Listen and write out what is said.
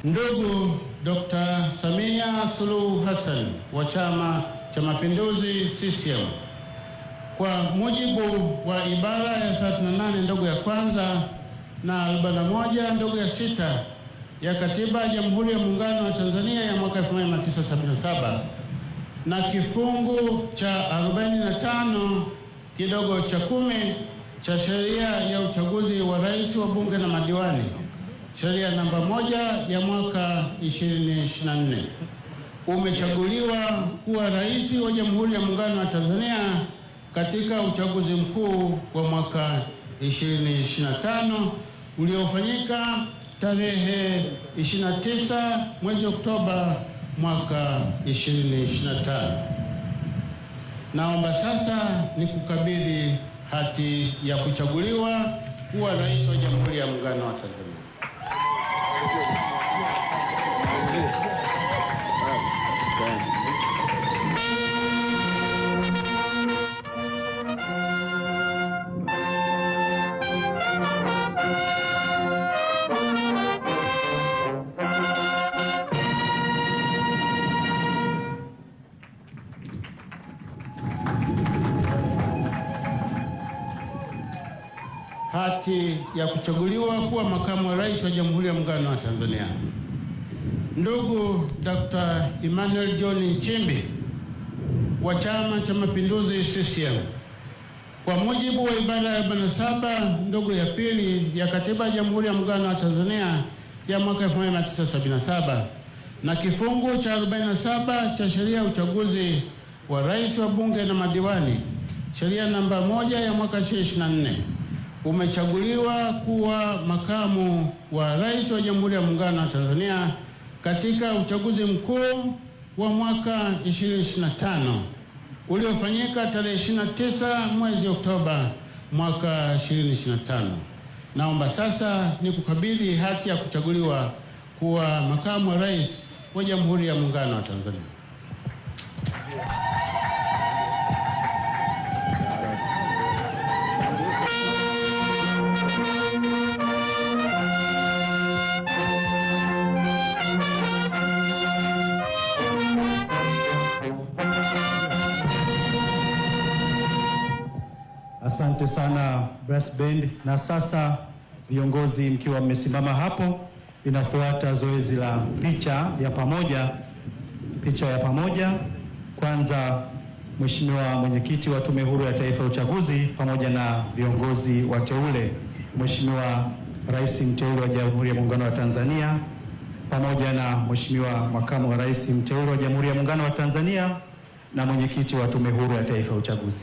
Ndugu Dr. Samia Suluhu Hassan wa Chama cha Mapinduzi CCM, kwa mujibu wa ibara ya 38 ndogo ya kwanza na 41 ndogo ya 6 ya Katiba ya Jamhuri ya Muungano wa Tanzania ya mwaka 1977 na kifungu cha 45 kidogo cha 10 cha sheria ya uchaguzi wa rais, wa bunge na madiwani, sheria namba 1 ya mwaka 2024, umechaguliwa kuwa rais wa Jamhuri ya Muungano wa Tanzania katika uchaguzi mkuu wa mwaka 2025 uliofanyika tarehe 29 mwezi Oktoba mwaka 2025. Naomba sasa nikukabidhi hati ya kuchaguliwa kuwa rais wa Jamhuri ya Muungano wa Tanzania. Hati ya kuchaguliwa kuwa makamu wa rais wa Jamhuri ya Muungano wa Tanzania. Ndugu Dr. Emmanuel John Nchimbi wa Chama cha Mapinduzi CCM, kwa mujibu wa ibara ya 47 ndogo ya 2 ya Katiba ya Jamhuri ya Muungano wa Tanzania ya mwaka 1977 na kifungu cha 47 cha sheria ya uchaguzi wa rais, wa bunge na madiwani, sheria namba 1 ya mwaka 2024, umechaguliwa kuwa makamu wa rais wa Jamhuri ya Muungano wa Tanzania katika uchaguzi mkuu wa mwaka 2025 uliofanyika tarehe 29 mwezi Oktoba mwaka 2025. Naomba sasa nikukabidhi hati ya kuchaguliwa kuwa makamu wa rais wa Jamhuri ya Muungano wa Tanzania. Asante sana Brass Band. Na sasa viongozi mkiwa mmesimama hapo, inafuata zoezi la picha ya pamoja. Kwanza Mheshimiwa Mwenyekiti wa Tume Huru ya Taifa ya Uchaguzi pamoja na viongozi wateule, Mheshimiwa Rais mteule wa Jamhuri ya Muungano wa Tanzania pamoja na Mheshimiwa Makamu wa Rais mteule wa Jamhuri ya Muungano wa Tanzania na Mwenyekiti wa Tume Huru ya Taifa ya Uchaguzi.